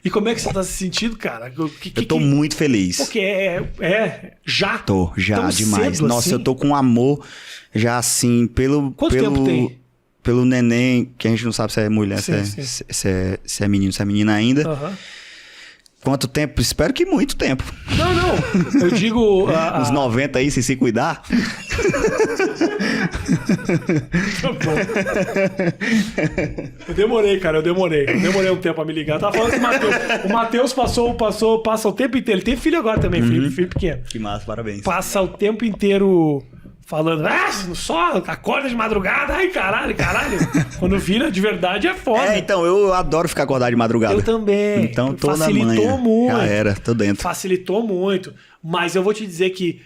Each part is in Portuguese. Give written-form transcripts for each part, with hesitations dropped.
E como é que você tá se sentindo, cara? Eu tô muito feliz. Porque já? Tô, já, tão demais. cedo, Nossa, assim? eu tô com amor já assim, Quanto tempo tem? pelo neném, que a gente não sabe se é mulher, Sim, se é menino, se é menina ainda. Aham. Quanto tempo? Espero que muito tempo. Não. Eu digo... Uns 90 aí, se cuidar. Tá bom. Eu demorei, cara, eu demorei um tempo pra me ligar. Eu tava falando com o Matheus. O Matheus passa o tempo inteiro. Ele tem filho agora também, filho pequeno. Que massa, parabéns. Passa o tempo inteiro falando, só acorda de madrugada, ai caralho. Quando vira de verdade é foda. Então, eu adoro ficar acordado de madrugada. Eu também. Então, tô na Facilitou manhã. muito. Já era, tô dentro. Facilitou muito. Mas eu vou te dizer que...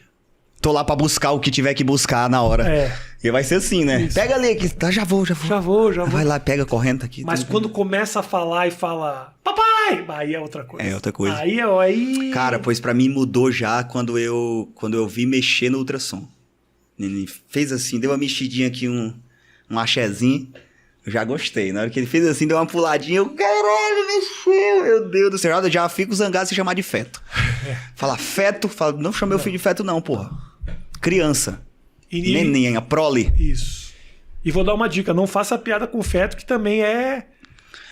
Tô lá pra buscar o que tiver que buscar na hora. E vai ser assim, né? Isso. Pega ali aqui. Tá, já vou. Já vou. Vai lá, pega correndo aqui. Mas quando começa a falar e fala, papai, aí é outra coisa. É outra coisa. Aí... Cara, pois pra mim mudou já quando eu vi mexer no ultrassom. Ele fez assim, deu uma mexidinha aqui, um axézinho. Eu já gostei. Na hora que ele fez assim, deu uma puladinha, eu, caralho, mexeu, meu Deus do céu. Eu já fico zangado se chamar de feto. Fala feto, não chama meu filho de feto não, porra. Criança. Neném, a prole. Isso. E vou dar uma dica, não faça piada com feto, que também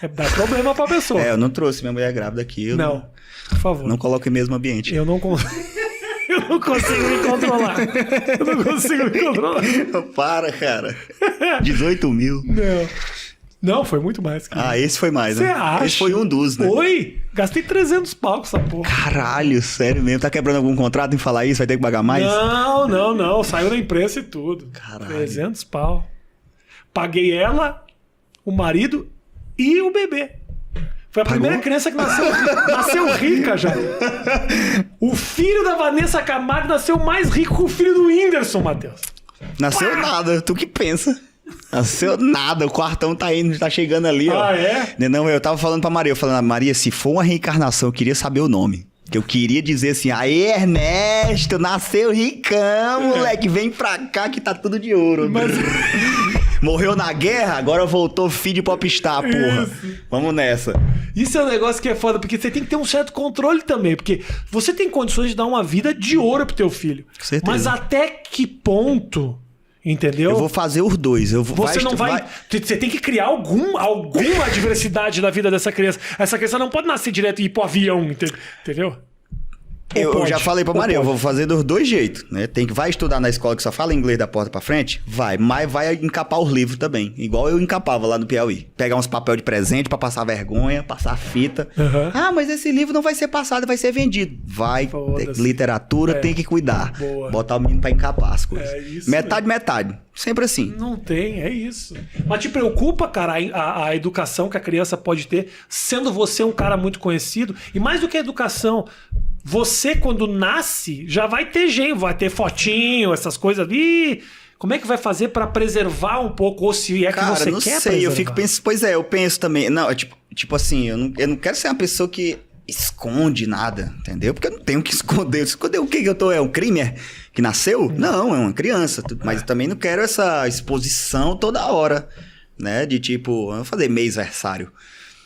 dá problema pra pessoa. Eu não trouxe minha mulher grávida aqui. Não, por favor. Não coloque em mesmo ambiente. Eu não consigo me controlar. Para, cara. 18 mil. Não, foi muito mais. Cara. Esse foi mais, Você né? acha? Esse foi um dos, né? Oi? Gastei 300 pau com essa porra. Caralho, sério mesmo? Tá quebrando algum contrato em falar isso? Vai ter que pagar mais? Não. Saiu na imprensa e tudo. Caralho. 300 pau. Paguei ela, o marido e o bebê. Foi a primeira criança que nasceu rica já. O filho da Vanessa Camargo nasceu mais rico que o filho do Whindersson, Matheus. Nasceu nada, tu que pensa. Nasceu nada, o quartão tá indo, tá chegando ali, ó. Não, eu tava falando pra Maria, Maria, se for uma reencarnação, eu queria saber o nome. Que eu queria dizer assim, aí Ernesto, nasceu ricão, moleque, vem pra cá que tá tudo de ouro. Mas... Morreu na guerra, agora voltou filho de popstar, porra. Isso. Vamos nessa. Isso é um negócio que é foda, porque você tem que ter um certo controle também, porque você tem condições de dar uma vida de ouro pro teu filho. Com certeza. Mas até que ponto, entendeu? Eu vou fazer os dois. Você não vai... Você tem que criar alguma adversidade na vida dessa criança. Essa criança não pode nascer direto e ir pro avião, entendeu? Eu já falei pra Maria, eu vou fazer dos dois jeitos, né? Vai estudar na escola que só fala inglês da porta pra frente? Vai, mas vai encapar os livros também. Igual eu encapava lá no Piauí. Pegar uns papel de presente pra passar vergonha, passar fita. Mas esse livro não vai ser passado, vai ser vendido. Vai, literatura tem que cuidar. Boa. Botar o menino pra encapar as coisas. Isso metade. Sempre assim. Não tem, é isso. Mas te preocupa, cara, a educação que a criança pode ter, sendo você um cara muito conhecido. E mais do que a educação, você quando nasce, já vai ter gente, vai ter fotinho, essas coisas ali. Como é que vai fazer pra preservar um pouco? Ou se é que cara, você não quer sei, preservar? eu fico pensando... Pois é, eu penso também... Não, tipo assim, eu não quero ser uma pessoa que esconde nada, entendeu? Porque eu não tenho que esconder. Esconder o que eu tô? É um crime? Que nasceu? Não, é uma criança. Mas eu também não quero essa exposição toda hora, né? De tipo, vamos fazer mêsversário.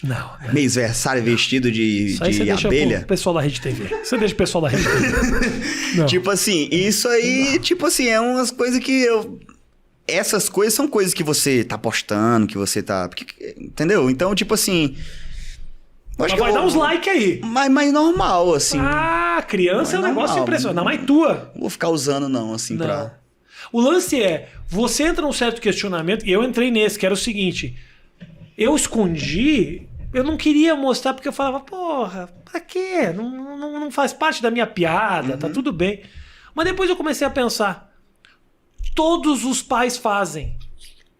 Não. Mêsversário vestido de abelha. Pro pessoal da Rede TV. Você deixa o pessoal da Rede TV. Tipo assim, isso aí, tipo assim, é umas coisas que essas coisas são coisas que você tá postando, que você tá... Entendeu? Então, tipo assim... Mas vai dar uns likes aí. Mas normal, assim. Criança é um negócio impressionante. Mas tua. Não vou ficar usando, não, assim, pra... O lance é, você entra num certo questionamento, e eu entrei nesse, que era o seguinte, eu escondi, eu não queria mostrar, porque eu falava, porra, pra quê? Não faz parte da minha piada, tá tudo bem. Mas depois eu comecei a pensar, todos os pais fazem.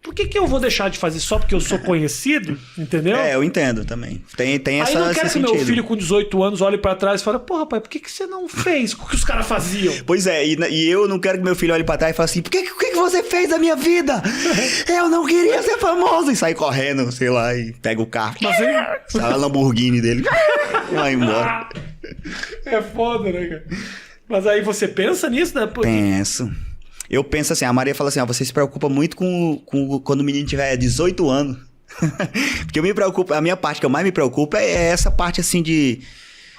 Por que eu vou deixar de fazer só porque eu sou conhecido? Entendeu? Eu entendo também. Tem essa... Aí eu não quero que sentido. meu filho com 18 anos olhe pra trás e fale, porra, pai, por que você não fez o que os caras faziam? Pois é, e eu não quero que meu filho olhe pra trás e fale assim, o que você fez da minha vida? Eu não queria ser famoso. E sai correndo, sei lá, e pega o carro. Mas ele... Sai a Lamborghini dele. Vai embora. É foda, né, cara? Mas aí você pensa nisso, né? Penso. Eu penso assim, a Maria fala assim, você se preocupa muito com quando o menino tiver 18 anos. Porque eu me preocupo, a minha parte que eu mais me preocupo é essa parte assim de...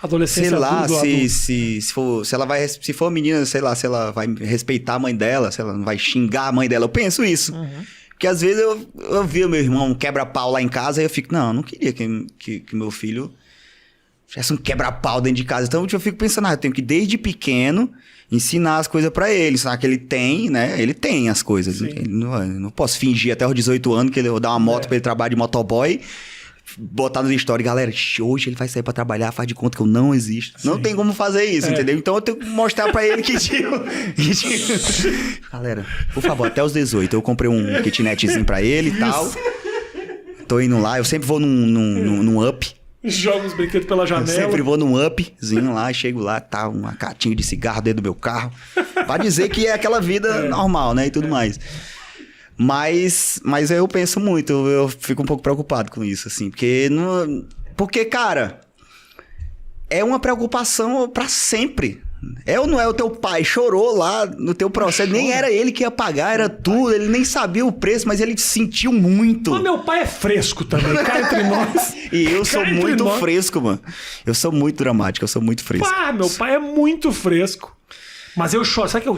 Adolescência sei lá, do adulto. se for menina, sei lá, se ela vai respeitar a mãe dela, se ela não vai xingar a mãe dela. Eu penso isso. Porque às vezes eu vi o meu irmão um quebra-pau lá em casa e eu fico, não queria que meu filho tivesse um quebra-pau dentro de casa. Então eu fico pensando, eu tenho que desde pequeno ensinar as coisas pra ele, ensinar que ele tem, né? Ele tem as coisas. Ele não posso fingir até os 18 anos que ele vou dar uma moto pra ele trabalhar de motoboy, botar nos stories, galera, hoje ele vai sair pra trabalhar, faz de conta que eu não existo. Sim. Não tem como fazer isso, entendeu? Então eu tenho que mostrar pra ele que galera, por favor, até os 18 eu comprei um kitnetzinho pra ele e tal. Tô indo lá, eu sempre vou num up. Joga os brinquedos pela janela. Eu sempre vou num upzinho lá, chego lá, tá uma catinha de cigarro dentro do meu carro. Pra dizer que é aquela vida normal, né? E tudo mais. Mas eu penso muito, eu fico um pouco preocupado com isso, assim. Porque, cara, é uma preocupação pra sempre. É ou não é? O teu pai chorou lá no teu processo, nem era ele que ia pagar, era tu, ele nem sabia o preço, mas ele sentiu muito. Mas meu pai é fresco também, cá entre nós. E eu sou muito fresco, mano. Eu sou muito dramático, eu sou muito fresco. Meu pai é muito fresco. Mas eu choro. Sabe que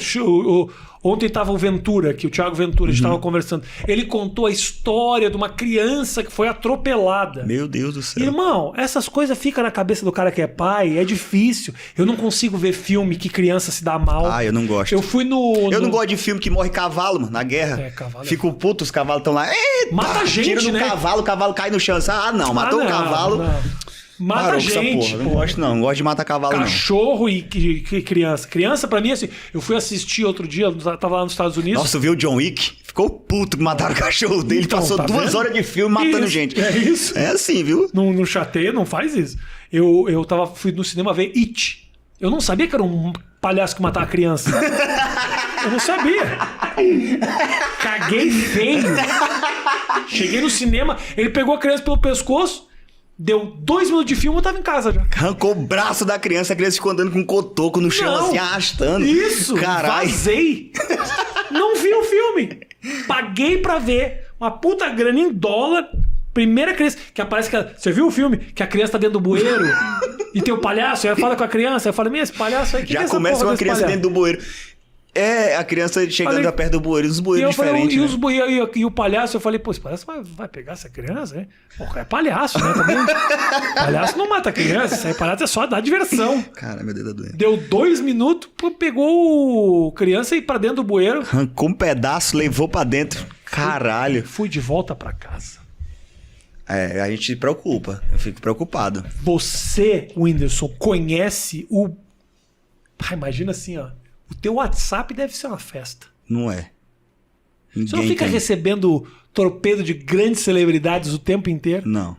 ontem tava o Ventura, que o Thiago Ventura, a gente tava conversando. Ele contou a história de uma criança que foi atropelada. Meu Deus do céu. Irmão, essas coisas ficam na cabeça do cara que é pai, é difícil. Eu não consigo ver filme que criança se dá mal. Eu não gosto. Eu fui no... Eu não gosto de filme que morre cavalo, mano, na guerra. Cavalo Fico puto, os cavalos estão lá. Eita, mata a gente, tira no né? cavalo, o cavalo cai no chão. Não, matou o cavalo. Não. Mata Parou gente. com essa porra. Não gosto, não. Não gosto de matar cavalo, Cachorro e criança. Criança, pra mim, assim, eu fui assistir outro dia, eu tava lá nos Estados Unidos. Nossa, viu o John Wick? Ficou puto que mataram o cachorro dele. Então, passou 2 horas de filme matando gente. É isso. É assim, viu? Não chateia, não faz isso. Eu fui no cinema ver It. Eu não sabia que era um palhaço que matava a criança. Eu não sabia. Caguei feio. Cheguei no cinema, ele pegou a criança pelo pescoço. Deu 2 minutos de filme, eu tava em casa já. Arrancou o braço da criança, a criança ficou andando com um cotoco no chão, assim, arrastando. Isso! Caralho. Vazei! Não vi o filme! Paguei pra ver. Uma puta grana em dólar. Primeira criança. Que aparece que. Você viu o filme? Que a criança tá dentro do bueiro e tem o palhaço, aí fala com a criança, aí fala, esse palhaço aí que já é começa com a criança palhaço? dentro do bueiro. É, a criança chegando perto do bueiro, os bueiros diferentes. E o palhaço, eu falei, esse palhaço vai pegar essa criança, né? Pô, é palhaço, né? Também. Palhaço não mata criança, isso aí palhaço é só dar diversão. Cara, meu dedo doendo. Deu 2 minutos, pegou criança e pra dentro do bueiro. Arrancou um pedaço, levou pra dentro. Caralho. Fui de volta pra casa. A gente se preocupa. Eu fico preocupado. Você, Whindersson, conhece o... imagina assim, ó. O teu WhatsApp deve ser uma festa. Não é. Você não fica recebendo torpedo de grandes celebridades o tempo inteiro? Não.